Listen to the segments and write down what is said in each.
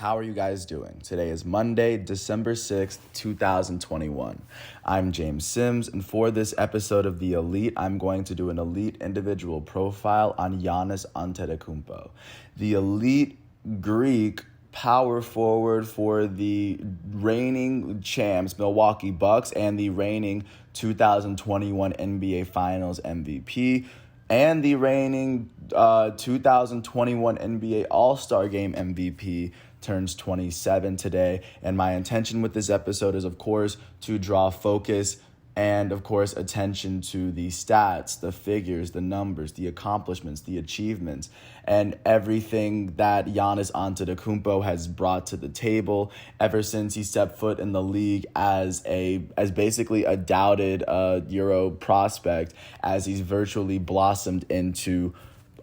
How are you guys doing? Today is Monday, December 6th, 2021. I'm James Sims, and for this episode of The Elite, I'm going to do an elite individual profile on Giannis Antetokounmpo, the elite Greek power forward for the reigning champs, Milwaukee Bucks, and the reigning 2021 NBA Finals MVP, and the reigning 2021 NBA All-Star Game MVP, turns 27 today. And my intention with this episode is, of course, to draw focus and, of course, attention to the stats, the figures, the numbers, the accomplishments, the achievements, and everything that Giannis Antetokounmpo has brought to the table ever since he stepped foot in the league as basically a doubted Euro prospect, as he's virtually blossomed into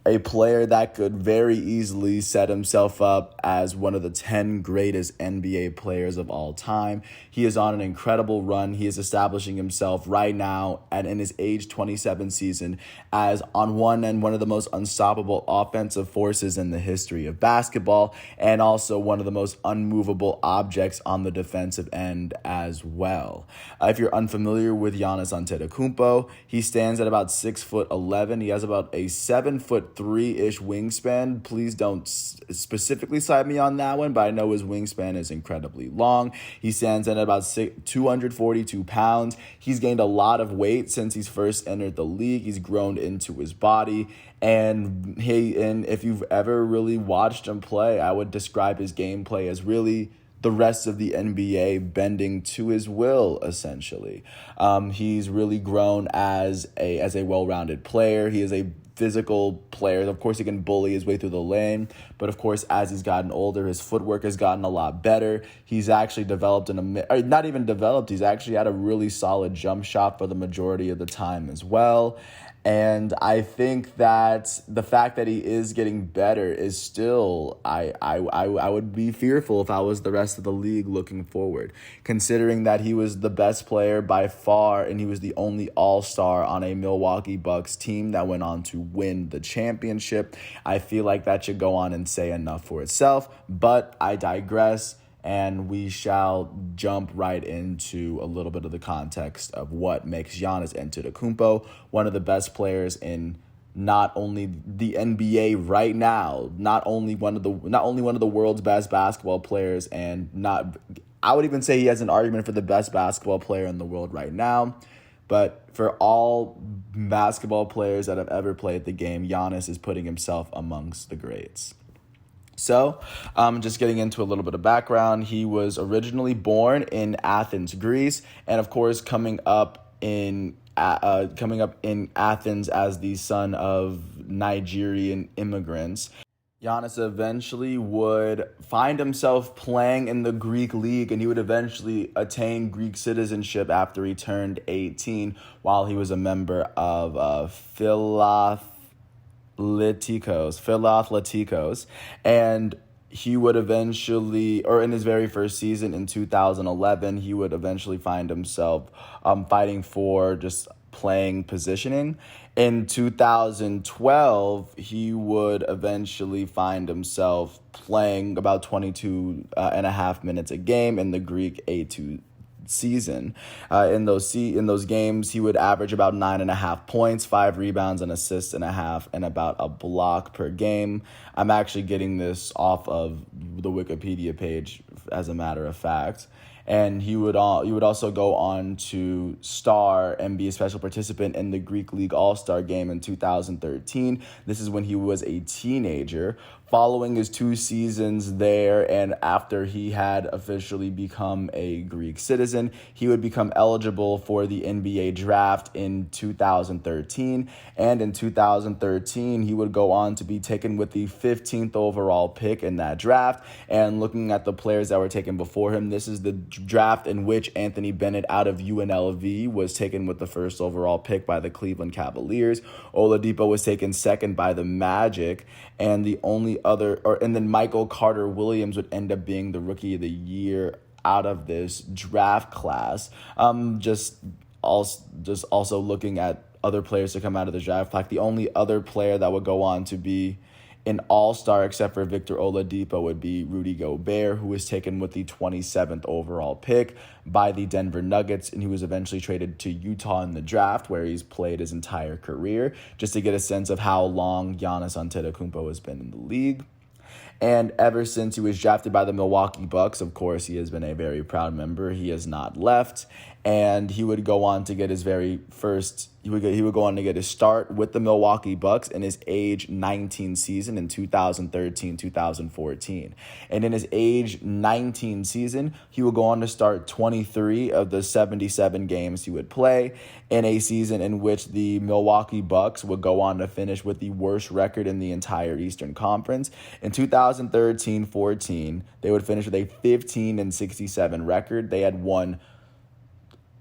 a player that could very easily set himself up as one of the 10 greatest NBA players of all time. He is on an incredible run. He is establishing himself right now and in his age 27 season as on one end one of the most unstoppable offensive forces in the history of basketball, and also one of the most unmovable objects on the defensive end as well. If you're unfamiliar with Giannis Antetokounmpo, he stands at about 6'11". He has about a 7'3" wingspan. Please don't specifically cite me on that one, but I know his wingspan is incredibly long. He stands at about 242 pounds. He's gained a lot of weight since he's first entered the league. He's grown into his body. And if you've ever really watched him play, I would describe his gameplay as really the rest of the NBA bending to his will, essentially. He's really grown as a well-rounded player. He is a physical player. Of course, he can bully his way through the lane, but of course, as he's gotten older, his footwork has gotten a lot better. He's actually developed not even developed, he's actually had a really solid jump shot for the majority of the time as well. And I think that the fact that he is getting better is still, I would be fearful if I was the rest of the league looking forward, considering that he was the best player by far and he was the only all-star on a Milwaukee Bucks team that went on to win the championship. I feel like that should go on and say enough for itself, but I digress. And we shall jump right into a little bit of the context of what makes Giannis Antetokounmpo one of the best players in not only the NBA right now, not only one of the world's best basketball players, I would even say he has an argument for the best basketball player in the world right now. But for all basketball players that have ever played the game, Giannis is putting himself amongst the greats. So, just getting into a little bit of background, he was originally born in Athens, Greece, and of course coming up in Athens as the son of Nigerian immigrants. Giannis eventually would find himself playing in the Greek league, and he would eventually attain Greek citizenship after he turned 18 while he was a member of Philathletikos, and he would eventually, or in his very first season in 2011, he would eventually find himself fighting for just playing positioning. In 2012, he would eventually find himself playing about 22 and a half minutes a game in the Greek A2 season. In those games, he would average about 9.5 points, 5 rebounds, and assists and a half, and about a block per game. I'm actually getting this off of the Wikipedia page, as a matter of fact. And he would also go on to star and be a special participant in the Greek League All-Star Game in 2013. This is when he was a teenager. Following his 2 seasons there, and after he had officially become a Greek citizen, he would become eligible for the NBA draft in 2013. And in 2013, he would go on to be taken with the 15th overall pick in that draft. And looking at the players that were taken before him, this is the draft in which Anthony Bennett out of UNLV was taken with the 1st overall pick by the Cleveland Cavaliers. Oladipo was taken 2nd by the Magic, and then Michael Carter Williams would end up being the Rookie of the Year out of this draft class. Just also looking at other players to come out of the draft, like the only other player that would go on to be An all-star, except for Victor Oladipo, would be Rudy Gobert, who was taken with the 27th overall pick by the Denver Nuggets, and he was eventually traded to Utah in the draft, where he's played his entire career, just to get a sense of how long Giannis Antetokounmpo has been in the league. And ever since he was drafted by the Milwaukee Bucks, of course, he has been a very proud member. He has not left. And he would go on to get his very first, he would go on to get his start with the Milwaukee Bucks in his age 19 season in 2013-2014. And in his age 19 season, he would go on to start 23 of the 77 games he would play in a season in which the Milwaukee Bucks would go on to finish with the worst record in the entire Eastern Conference. In 2013-14, they would finish with a 15-67 record. They had won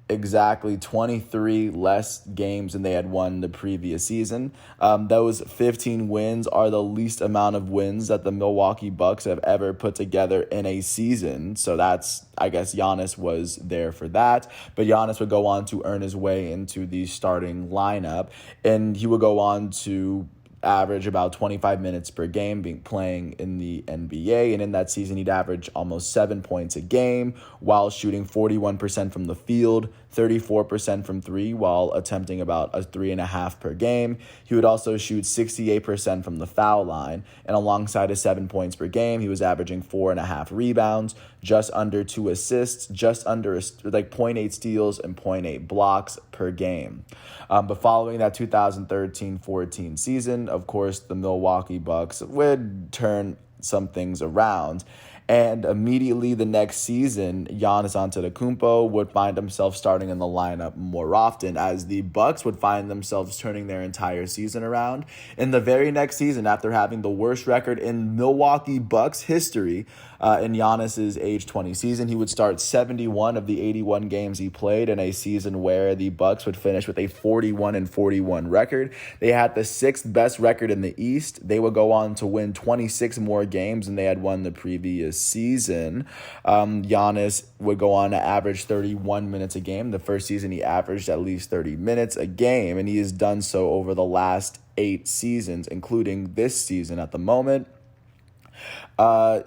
exactly 23 less games than they had won the previous season. Those 15 wins are the least amount of wins that the Milwaukee Bucks have ever put together in a season. So that's, I guess, Giannis was there for that. But Giannis would go on to earn his way into the starting lineup, and he would go on to average about 25 minutes per game playing in the NBA. And in that season, he'd average almost 7 points a game while shooting 41% from the field, 34% from three, while attempting about a 3.5 per game. He would also shoot 68% from the foul line. And alongside his 7 points per game, he was averaging 4.5 rebounds, just under 2 assists, just under 0.8 steals and 0.8 blocks per game. But following that 2013-14 season, of course, the Milwaukee Bucks would turn some things around. And immediately the next season, Giannis Antetokounmpo would find himself starting in the lineup more often, as the Bucks would find themselves turning their entire season around. In the very next season, after having the worst record in Milwaukee Bucks history, in Giannis's age 20 season, he would start 71 of the 81 games he played in a season where the Bucks would finish with a 41-41 record. They had the 6th best record in the East. They would go on to win 26 more games than they had won the previous season. Giannis would go on to average 31 minutes a game. The first season, he averaged at least 30 minutes a game, and he has done so over the last 8 seasons, including this season at the moment.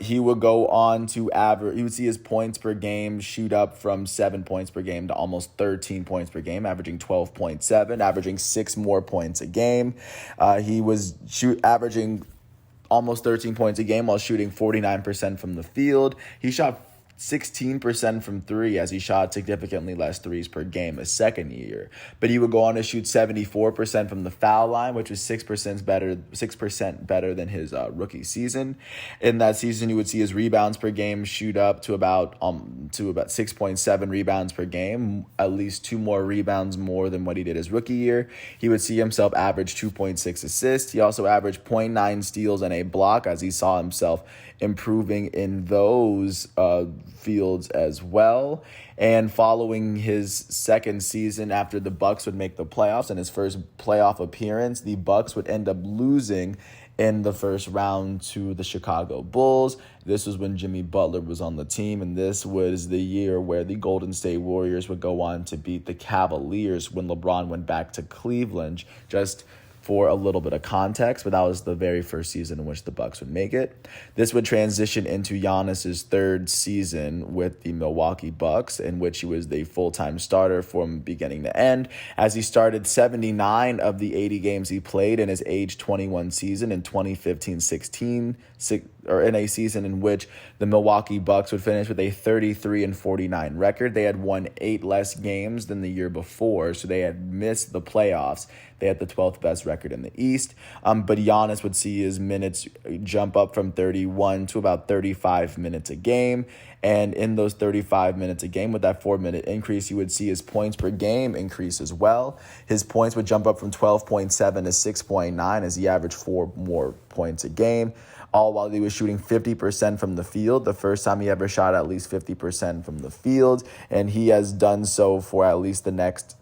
He would go on to average, he would see his points per game shoot up from 7 points per game to almost 13 points per game, averaging 12.7, averaging 6 more points a game. He was averaging almost 13 points a game while shooting 49% from the field. He shot 16% from three, as he shot significantly less threes per game his second year. But he would go on to shoot 74% from the foul line, which was 6% better than his rookie season. In that season, you would see his rebounds per game shoot up to about 6.7 rebounds per game, at least 2 more rebounds more than what he did his rookie year. He would see himself average 2.6 assists. He also averaged 0.9 steals and a block, as he saw himself improving in those fields as well. And following his second season, after the Bucks would make the playoffs and his first playoff appearance, the Bucks would end up losing in the first round to the Chicago Bulls. This was when Jimmy Butler was on the team, and this was the year where the Golden State Warriors would go on to beat the Cavaliers when LeBron went back to Cleveland. Just for a little bit of context, but that was the very first season in which the Bucks would make it. This would transition into Giannis's third season with the Milwaukee Bucks, in which he was the full-time starter from beginning to end, as he started 79 of the 80 games he played in his age 21 season in 2015-16, or in a season in which the Milwaukee Bucks would finish with a 33-49 record. They had won 8 less games than the year before, so they had missed the playoffs. They had the 12th best record in the East. But Giannis would see his minutes jump up from 31 to about 35 minutes a game. And in those 35 minutes a game, with that 4-minute increase, you would see his points per game increase as well. His points would jump up from 12.7 to 6.9 as he averaged 4 more points a game, all while he was shooting 50% from the field, the first time he ever shot at least 50% from the field. And he has done so for at least the next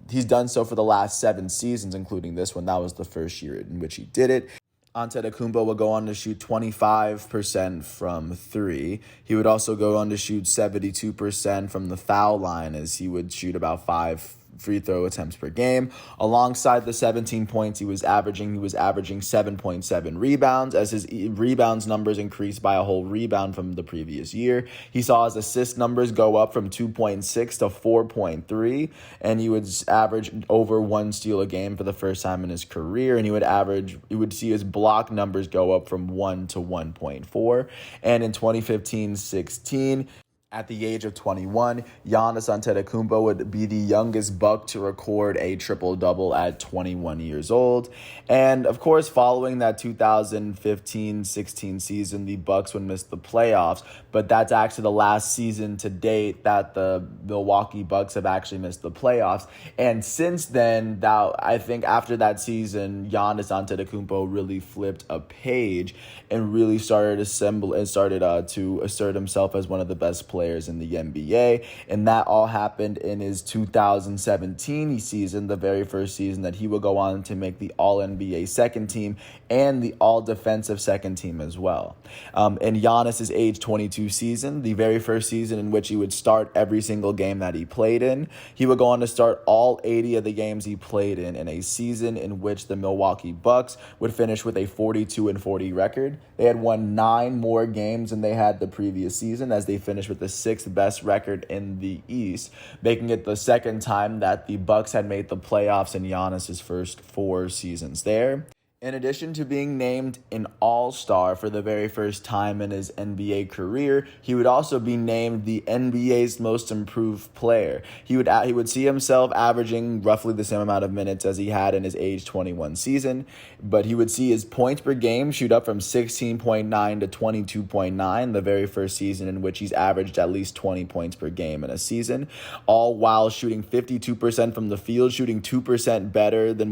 he's done so for the last 7 seasons, including this one. That was the first year in which he did it. Antetokounmpo will go on to shoot 25% from 3. He would also go on to shoot 72% from the foul line, as he would shoot about 5 free throw attempts per game. Alongside the 17 points he was averaging 7.7 rebounds, as his rebounds numbers increased by a whole rebound from the previous year. He saw his assist numbers go up from 2.6 to 4.3, and he would average over 1 steal a game for the first time in his career, and he would see his block numbers go up from 1 to 1.4. And in 2015-16, at the age of 21, Giannis Antetokounmpo would be the youngest Buck to record a triple-double at 21 years old. And, of course, following that 2015-16 season, the Bucks would miss the playoffs. But that's actually the last season to date that the Milwaukee Bucks have actually missed the playoffs. And since then, I think after that season, Giannis Antetokounmpo really flipped a page and really started to assert himself as one of the best players in the NBA, and that all happened in his 2017 season, the very first season that he would go on to make the All-NBA second team and the All-Defensive second team as well. In Giannis's age 22 season, the very first season in which he would start every single game that he played in, he would go on to start all 80 of the games he played in a season in which the Milwaukee Bucks would finish with a 42-40 record. They had won 9 more games than they had the previous season, as they finished with the 6th best record in the East, making it the second time that the Bucks had made the playoffs in Giannis's first 4 seasons there. In addition to being named an All-Star for the very first time in his NBA career, he would also be named the NBA's most improved player. He would see himself averaging roughly the same amount of minutes as he had in his age 21 season, but he would see his points per game shoot up from 16.9 to 22.9, the very first season in which he's averaged at least 20 points per game in a season, all while shooting 52% from the field, shooting 2% better than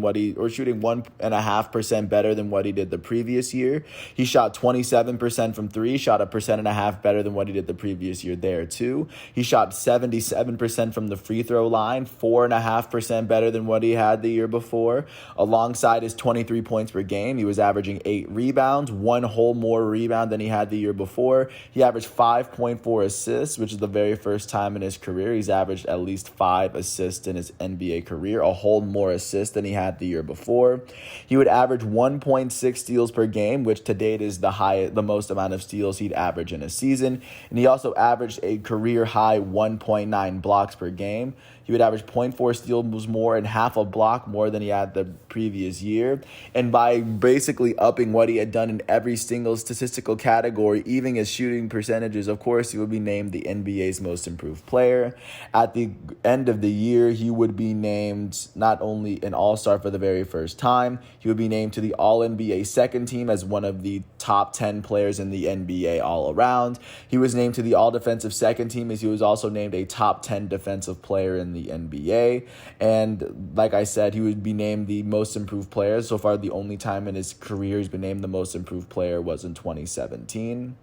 shooting 1.5% better than what he did the previous year. He shot 27% from 3, shot 1.5% better than what he did the previous year there too. He shot 77% from the free throw line, 4.5% better than what he had the year before. Alongside his 23 points per game, he was averaging 8 rebounds, 1 whole more rebound than he had the year before. He averaged 5.4 assists, which is the very first time in his career he's averaged at least 5 assists in his NBA career, a whole more assists than he had the year before. He would average 1.6 steals per game, which to date is the most amount of steals he'd average in a season. And he also averaged a career high 1.9 blocks per game. He would average 0.4 steals more and half a block more than he had the previous year. And by basically upping what he had done in every single statistical category, even his shooting percentages, of course, he would be named the NBA's most improved player. At the end of the year, he would be named not only an All-Star for the very first time, he would be named to the All-NBA second team as one of the top 10 players in the NBA all around. He was named to the All-Defensive second team, as he was also named a top 10 defensive player in the NBA. And like I said, he would be named the most improved player. So far, the only time in his career he's been named the most improved player was in 2017.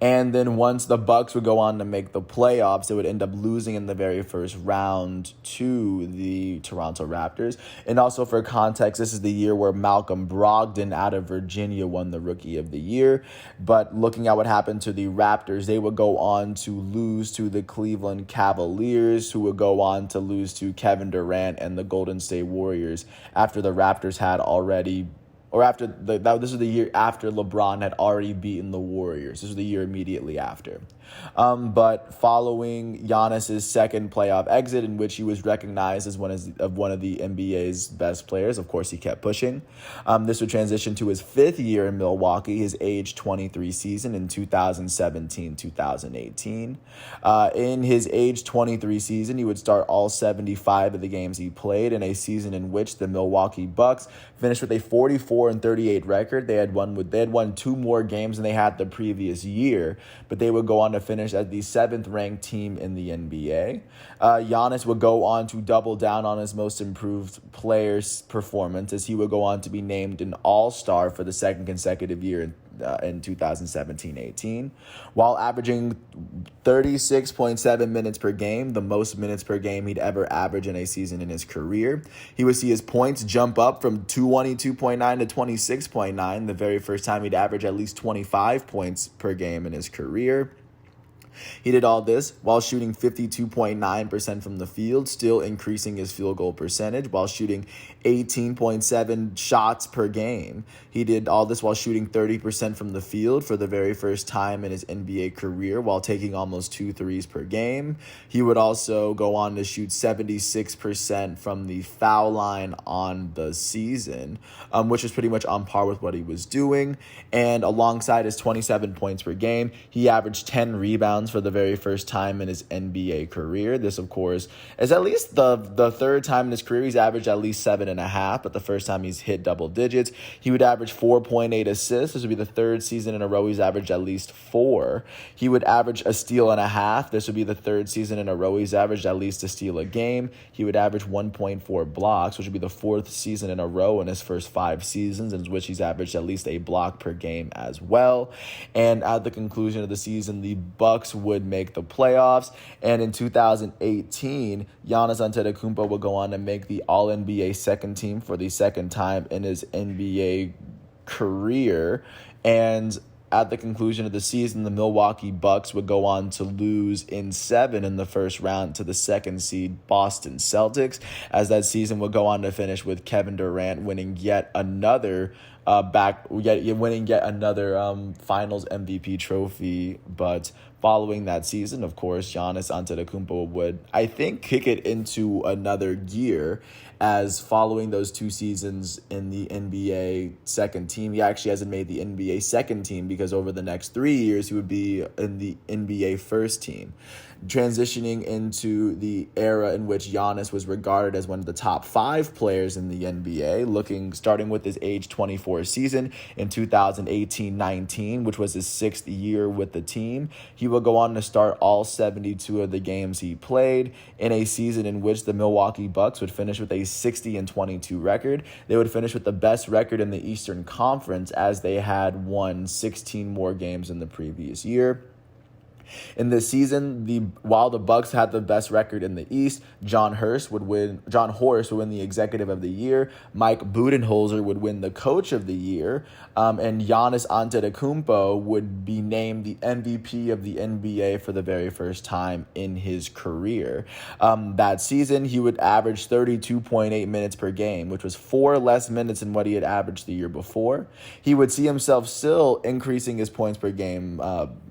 And then once the Bucks would go on to make the playoffs, they would end up losing in the very first round to the Toronto Raptors. And also for context, this is the year where Malcolm Brogdon out of Virginia won the Rookie of the Year. But looking at what happened to the Raptors, they would go on to lose to the Cleveland Cavaliers, who would go on to lose to Kevin Durant and the Golden State Warriors after the Raptors had already this was the year after LeBron had already beaten the Warriors. This was the year immediately after. But following Giannis's second playoff exit, in which he was recognized as one of the NBA's best players, of course he kept pushing. This would transition to his 5th year in Milwaukee, his age 23 season in 2017-2018. In his age 23 season, he would start all 75 of the games he played in a season in which the Milwaukee Bucks finished with a 44-38 record. They had won 2 more games than they had the previous year, but they would go on to finish as the 7th ranked team in the NBA. Giannis would go on to double down on his most improved player's performance, as he would go on to be named an All-Star for the second consecutive year in 2017-18, while averaging 36.7 minutes per game, the most minutes per game he'd ever average in a season in his career. He would see his points jump up from 22.9 to 26.9, the very first time he'd average at least 25 points per game in his career. He did all this while shooting 52.9% from the field, still increasing his field goal percentage while shooting 18.7 shots per game. He did all this while shooting 30% from the field for the very first time in his NBA career while taking almost 2 threes per game. He would also go on to shoot 76% from the foul line on the season, which is pretty much on par with what he was doing. And alongside his 27 points per game, he averaged 10 rebounds for the very first time in his NBA career. This, of course, is at least the third time in his career he's averaged at least 7.5, but the first time he's hit double digits. He would average 4.8 assists. This would be the third season in a row he's averaged at least 4. He would average a steal and a half. This would be the third season in a row he's averaged at least a steal a game. He would average 1.4 blocks, which would be the fourth season in a row in his first 5 seasons, in which he's averaged at least a block per game as well. And at the conclusion of the season, the Bucks would make the playoffs. And in 2018, Giannis Antetokounmpo would go on to make the All-NBA second team for the second time in his NBA career. And at the conclusion of the season, the Milwaukee Bucks would go on to lose in 7 in the first round to the second seed Boston Celtics, as that season would go on to finish with Kevin Durant winning yet another Finals MVP trophy. But following that season, of course, Giannis Antetokounmpo would, I think, kick it into another gear, as following those 2 seasons in the NBA second team, he actually hasn't made the NBA second team because over the next 3 years, he would be in the NBA first team, transitioning into the era in which Giannis was regarded as one of the top 5 players in the NBA, starting with his age 24 season in 2018-19, which was his 6th year with the team. He would go on to start all 72 of the games he played in a season in which the Milwaukee Bucks would finish with a 60-22 record. They would finish with the best record in the Eastern Conference, as they had won 16 more games in the previous year. In this season, while the Bucks had the best record in the East, John Horst would win the Executive of the Year. Mike Budenholzer would win the Coach of the Year, and Giannis Antetokounmpo would be named the MVP of the NBA for the very first time in his career. That season, he would average 32.8 minutes per game, which was 4 less minutes than what he had averaged the year before. He would see himself still increasing his points per game,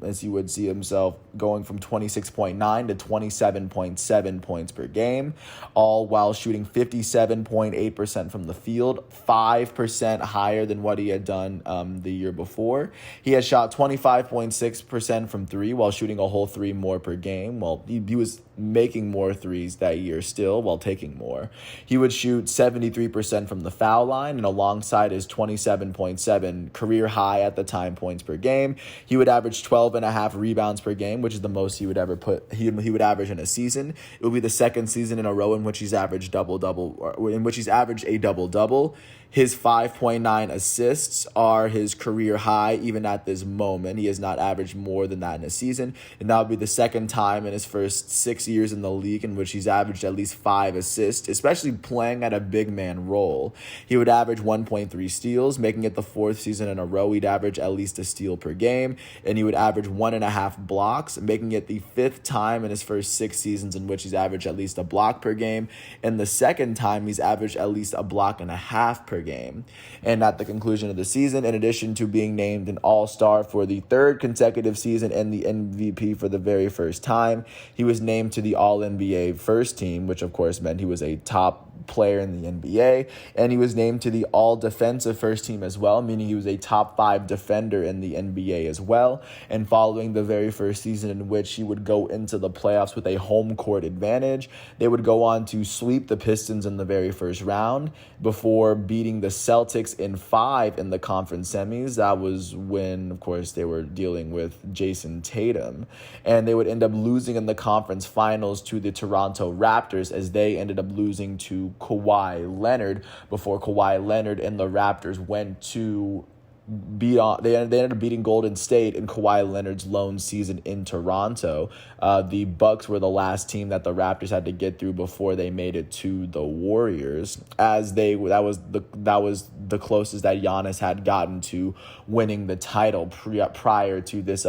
as he would see himself going from 26.9 to 27.7 points per game, all while shooting 57.8% from the field, 5% higher than what he had done the year before. He had shot 25.6% from 3 while shooting a whole 3 more per game. Well, he was making more threes that year still while taking more. He would shoot 73% from the foul line, and alongside his 27.7 career high at the time points per game, he would average 12.5 rebounds per game, which is the most he would ever he would average in a season. It would be the second season in a row in which he's averaged a double-double. His 5.9 assists are his career high even at this moment. He has not averaged more than that in a season, and that would be the second time in his first 6 years in the league in which he's averaged at least 5 assists, especially playing at a big man role. He would average 1.3 steals, making it the 4th season in a row he'd average at least a steal per game, and he would average 1.5 blocks, making it the 5th time in his first 6 seasons in which he's averaged at least a block per game, and the second time he's averaged at least a block and a half per game. And at the conclusion of the season, in addition to being named an All-Star for the 3rd consecutive season and the MVP for the very first time, he was named to the All-NBA first team, which of course meant he was a top player in the NBA, and he was named to the all-defensive first team as well, meaning he was a top 5 defender in the NBA as well. And following the very first season in which he would go into the playoffs with a home court advantage, they would go on to sweep the Pistons in the very first round before beating the Celtics in 5 in the conference semis. That was when, of course, they were dealing with Jason Tatum, and they would end up losing in the conference finals to the Toronto Raptors, as they ended up losing to Kawhi Leonard before Kawhi Leonard and the Raptors went to they ended up beating Golden State in Kawhi Leonard's lone season in Toronto. The Bucks were the last team that the Raptors had to get through before they made it to the Warriors, as that was the closest that Giannis had gotten to winning the title prior to this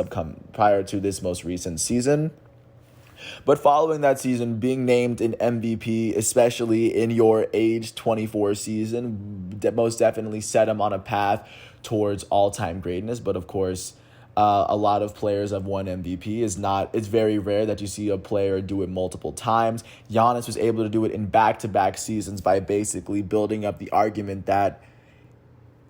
most recent season. But following that season, being named an MVP, especially in your age 24 season, most definitely set him on a path towards all-time greatness. But of course, a lot of players have won MVP. It's very rare that you see a player do it multiple times. Giannis was able to do it in back-to-back seasons by basically building up the argument that,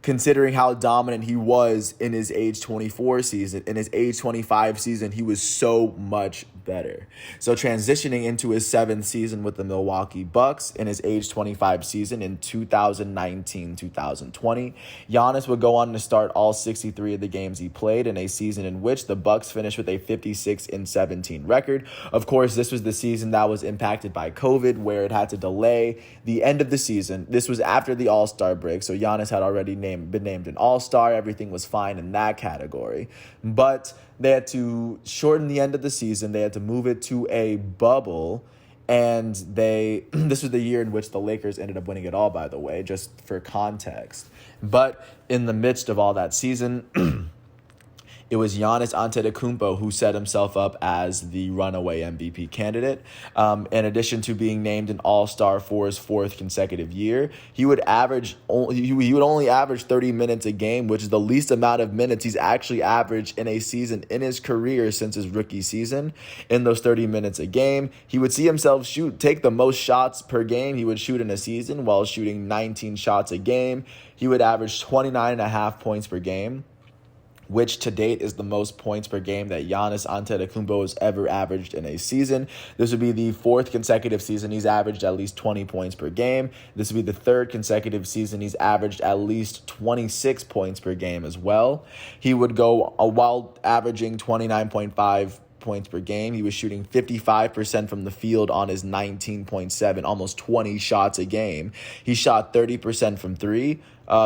considering how dominant he was in his age 24 season, in his age 25 season, he was so much better. So transitioning into his seventh season with the Milwaukee Bucks in his age 25 season in 2019-2020, Giannis would go on to start all 63 of the games he played in a season in which the Bucks finished with a 56-17 record. Of course, this was the season that was impacted by COVID, where it had to delay the end of the season. This was after the All-Star break, so Giannis had already been named an All-Star. Everything was fine in that category. But they had to shorten the end of the season. They had to move it to a bubble. And this was the year in which the Lakers ended up winning it all, by the way, just for context. But in the midst of all that season, it was Giannis Antetokounmpo who set himself up as the runaway MVP candidate. In addition to being named an All-Star for his fourth consecutive year, he would only average 30 minutes a game, which is the least amount of minutes he's actually averaged in a season in his career since his rookie season. In those 30 minutes a game, he would see himself take the most shots per game he would shoot in a season, while shooting 19 shots a game. He would average 29.5 points per game, which to date is the most points per game that Giannis Antetokounmpo has ever averaged in a season. This would be the fourth consecutive season he's averaged at least 20 points per game. This would be the third consecutive season he's averaged at least 26 points per game as well. He would go, while averaging 29.5 points per game, he was shooting 55% from the field on his 19.7, almost 20 shots a game. He shot 30% from three.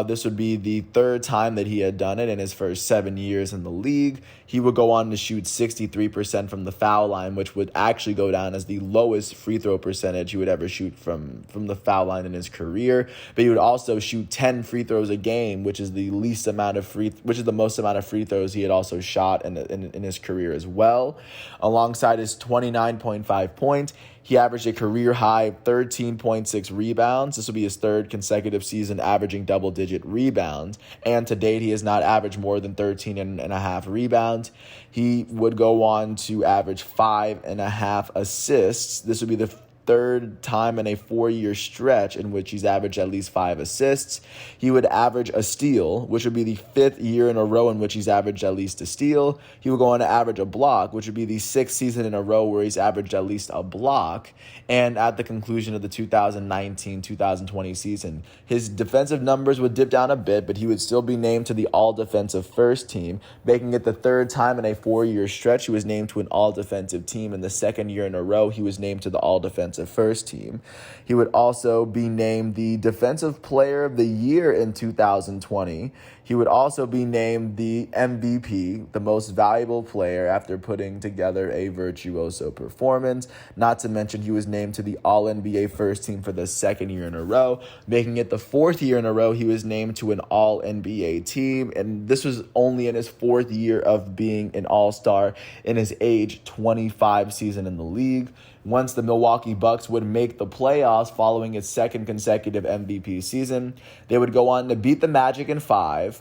This would be the third time that he had done it in his first 7 years in the league. He would go on to shoot 63% from the foul line, which would actually go down as the lowest free throw percentage he would ever shoot from the foul line in his career. But he would also shoot 10 free throws a game, which is the most amount of free throws he had also shot in his career as well. Alongside his 29.5 points, he averaged a career-high 13.6 rebounds. This will be his third consecutive season averaging double-digit rebounds. And to date, he has not averaged more than 13.5 rebounds. He would go on to average 5.5 assists. This would be the third time in a 4-year stretch in which he's averaged at least 5 assists. He would average a steal, which would be the 5th year in a row in which he's averaged at least a steal. He would go on to average a block, which would be the 6th season in a row where he's averaged at least a block. And at the conclusion of the 2019-2020 season, his defensive numbers would dip down a bit, but he would still be named to the all-defensive first team, making it the third time in a 4-year stretch he was named to an all-defensive team. In the 2nd year in a row, he was named to the all-defensive first team. He would also be named the Defensive Player of the Year in 2020. He would also be named the MVP, the most valuable player, after putting together a virtuoso performance. Not to mention, he was named to the All-NBA first team for the 2nd year in a row, making it the 4th year in a row he was named to an All-NBA team. And this was only in his 4th year of being an All-Star in his age 25 season in the league. Once the Milwaukee Bucks would make the playoffs following its 2nd consecutive MVP season, they would go on to beat the Magic in 5.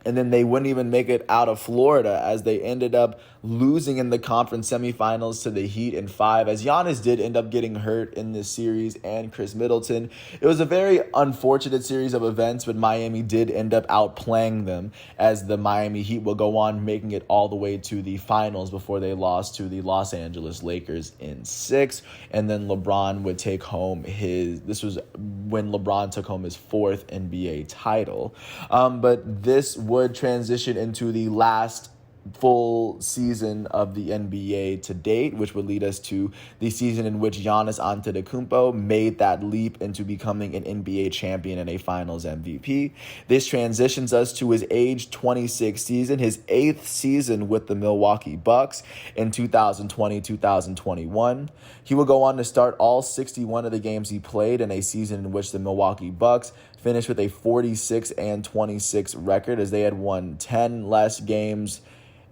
And then they wouldn't even make it out of Florida, as they ended up losing in the conference semifinals to the Heat in 5, as Giannis did end up getting hurt in this series, and Chris Middleton. It was a very unfortunate series of events, but Miami did end up outplaying them, as the Miami Heat will go on making it all the way to the finals before they lost to the Los Angeles Lakers in 6. And then LeBron would take home this was when LeBron took home his 4th NBA title. But this would transition into the last full season of the NBA to date, which would lead us to the season in which Giannis Antetokounmpo made that leap into becoming an NBA champion and a Finals MVP. This transitions us to his age 26 season, his 8th season with the Milwaukee Bucks in 2020-2021. He will go on to start all 61 of the games he played in a season in which the Milwaukee Bucks finished with a 46-26 record, as they had won 10 less games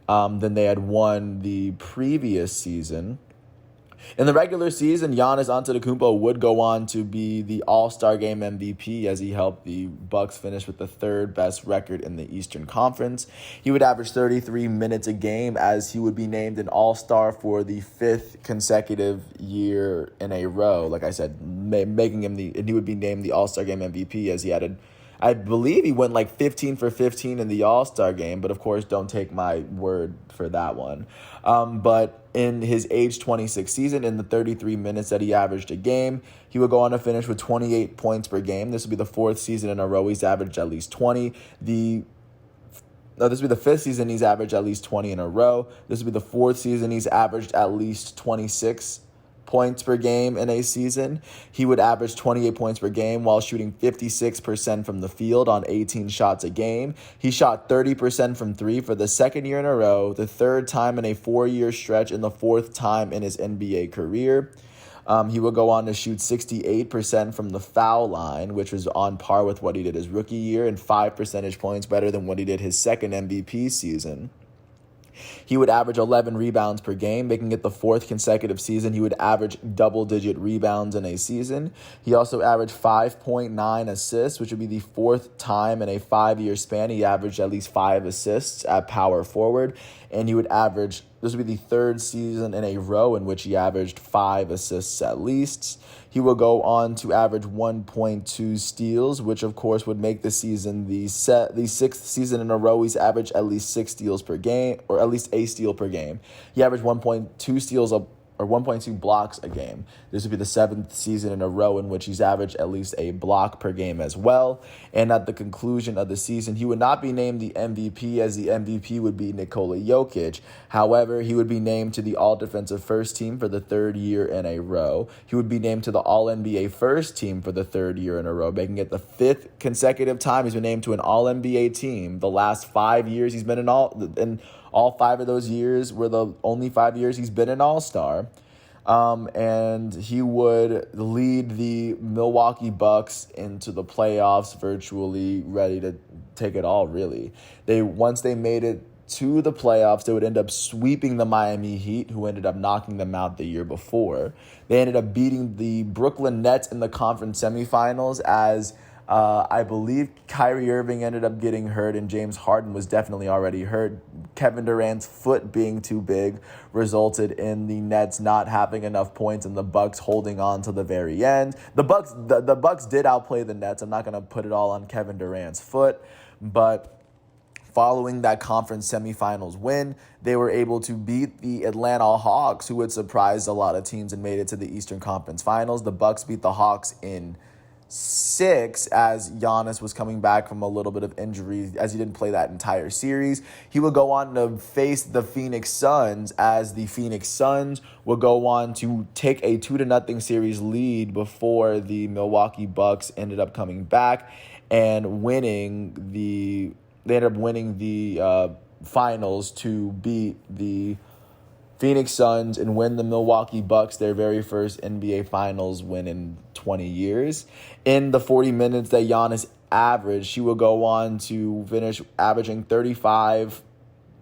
than they had won the previous season. In the regular season, Giannis Antetokounmpo would go on to be the All-Star Game MVP, as he helped the Bucks finish with the 3rd best record in the Eastern Conference. He would average 33 minutes a game, as he would be named an All-Star for the 5th consecutive year in a row. Like I said, making him he would be named the All-Star Game MVP, as he had I believe he went like 15 for 15 in the All-Star game, but of course, don't take my word for that one. But in his age 26 season, in the 33 minutes that he averaged a game, he would go on to finish with 28 points per game. This would be the 4th season in a row he's averaged at least 20. This would be the 5th season he's averaged at least 20 in a row. This would be the 4th season he's averaged at least 26 points per game in a season. He would average 28 points per game while shooting 56% from the field on 18 shots a game. He shot 30% from 3 for the 2nd year in a row, the 3rd time in a 4-year stretch, and the 4th time in his NBA career. He would go on to shoot 68% from the foul line, which was on par with what he did his rookie year and 5 percentage points better than what he did his 2nd MVP season. He would average 11 rebounds per game, making it the 4th consecutive season he would average double-digit rebounds in a season. He also averaged 5.9 assists, which would be the 4th time in a 5-year span he averaged at least 5 assists at power forward. And he would average, this would be the 3rd season in a row in which he averaged 5 assists at least. He will go on to average 1.2 steals, which of course would make the season the 6th season in a row he's averaged at least 6 steals per game, or at least a steal per game. He averaged 1.2 steals or 1.2 blocks a game. This would be the 7th season in a row in which he's averaged at least a block per game as well. And at the conclusion of the season, he would not be named the MVP, as the MVP would be Nikola Jokic. However, he would be named to the All-Defensive First Team for the 3rd year in a row. He would be named to the All-NBA First Team for the 3rd year in a row, making it the 5th consecutive time he's been named to an All-NBA team. The last 5 years he's been in all 5 of those years were the only 5 years he's been an All-Star. And he would lead the Milwaukee Bucks into the playoffs, virtually ready to take it all, really. Once they made it to the playoffs, they would end up sweeping the Miami Heat, who ended up knocking them out the year before. They ended up beating the Brooklyn Nets in the conference semifinals, as I believe Kyrie Irving ended up getting hurt and James Harden was definitely already hurt. Kevin Durant's foot being too big resulted in the Nets not having enough points and the Bucks holding on to the very end. The Bucks did outplay the Nets. I'm not going to put it all on Kevin Durant's foot, but following that conference semifinals win, they were able to beat the Atlanta Hawks, who had surprised a lot of teams and made it to the Eastern Conference Finals. The Bucks beat the Hawks in 6, as Giannis was coming back from a little bit of injury, as he didn't play that entire series. He would go on to face the Phoenix Suns, as the Phoenix Suns would go on to take a 2-0 series lead before the Milwaukee Bucks ended up coming back and winning the finals to beat the Phoenix Suns and win the Milwaukee Bucks their very first NBA Finals win in 20 years. In the 40 minutes that Giannis averaged, he will go on to finish averaging 35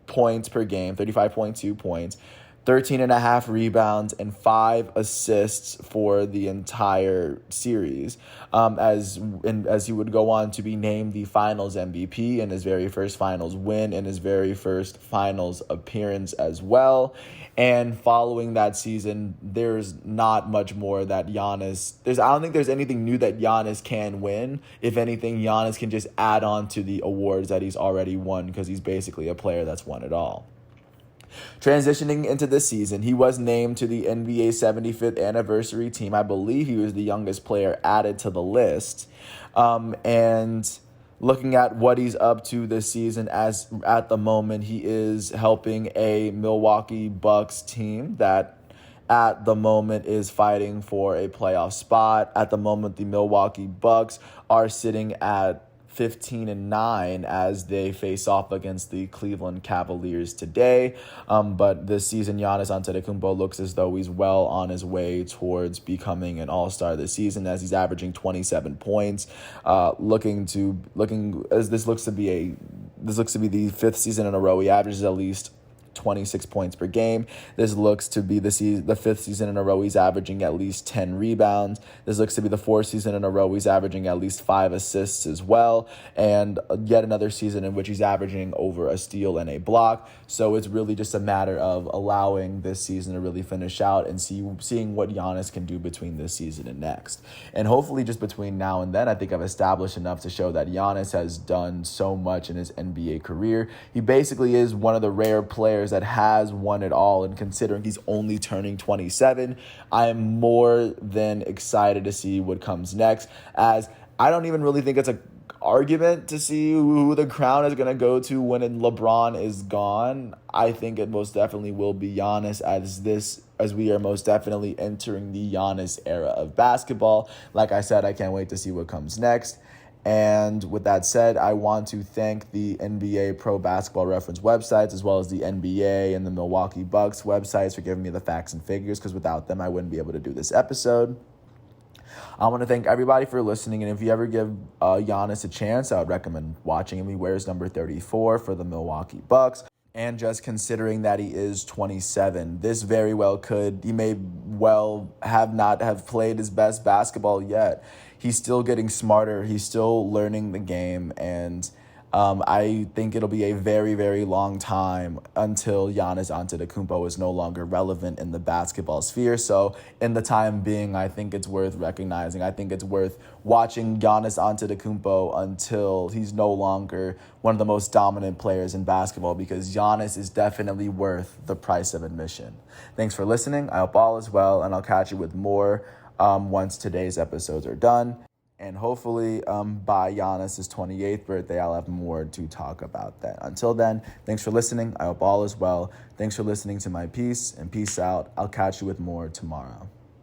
points per game, 35.2 points, 13.5 rebounds, and 5 assists for the entire series, as he would go on to be named the Finals MVP in his very first Finals win and his very first Finals appearance as well. And following that season, there's not much more that Giannis... I don't think there's anything new that Giannis can win. If anything, Giannis can just add on to the awards that he's already won, because he's basically a player that's won it all. Transitioning into this season, he was named to the NBA 75th anniversary team. I believe he was the youngest player added to the list. And looking at what he's up to this season, as at the moment he is helping a Milwaukee Bucks team that at the moment is fighting for a playoff spot. At the moment, the Milwaukee Bucks are sitting at 15-9 as they face off against the Cleveland Cavaliers today. But this season, Giannis Antetokounmpo looks as though he's well on his way towards becoming an all-star this season, as he's averaging 27 points. This looks to be the fifth season in a row he averages at least 26 points per game. This looks to be the fifth season in a row he's averaging at least 10 rebounds. This looks to be the fourth season in a row he's averaging at least 5 assists as well, and yet another season in which he's averaging over a steal and a block. So it's really just a matter of allowing this season to really finish out and seeing what Giannis can do between this season and next. And hopefully just between now and then, I think I've established enough to show that Giannis has done so much in his NBA career. He basically is one of the rare players that has won it all, and considering he's only turning 27, I am more than excited to see what comes next, as I don't even really think it's an argument to see who the crown is going to go to when LeBron is gone. I think it most definitely will be Giannis, as we are most definitely entering the Giannis era of basketball. Like I said, I can't wait to see what comes next. And with that said, I want to thank the NBA Pro Basketball Reference websites, as well as the NBA and the Milwaukee Bucks websites, for giving me the facts and figures, because without them, I wouldn't be able to do this episode. I want to thank everybody for listening, and if you ever give Giannis a chance, I would recommend watching him. He wears number 34 for the Milwaukee Bucks. And just considering that he is 27, this very well could, he may well not have played his best basketball yet. He's still getting smarter. He's still learning the game. And I think it'll be a very, very long time until Giannis Antetokounmpo is no longer relevant in the basketball sphere. So in the time being, I think it's worth recognizing. I think it's worth watching Giannis Antetokounmpo until he's no longer one of the most dominant players in basketball, because Giannis is definitely worth the price of admission. Thanks for listening. I hope all is well, and I'll catch you with more once today's episodes are done. And hopefully by Giannis' 28th birthday, I'll have more to talk about that. Until then, thanks for listening. I hope all is well. Thanks for listening to my piece, and peace out. I'll catch you with more tomorrow.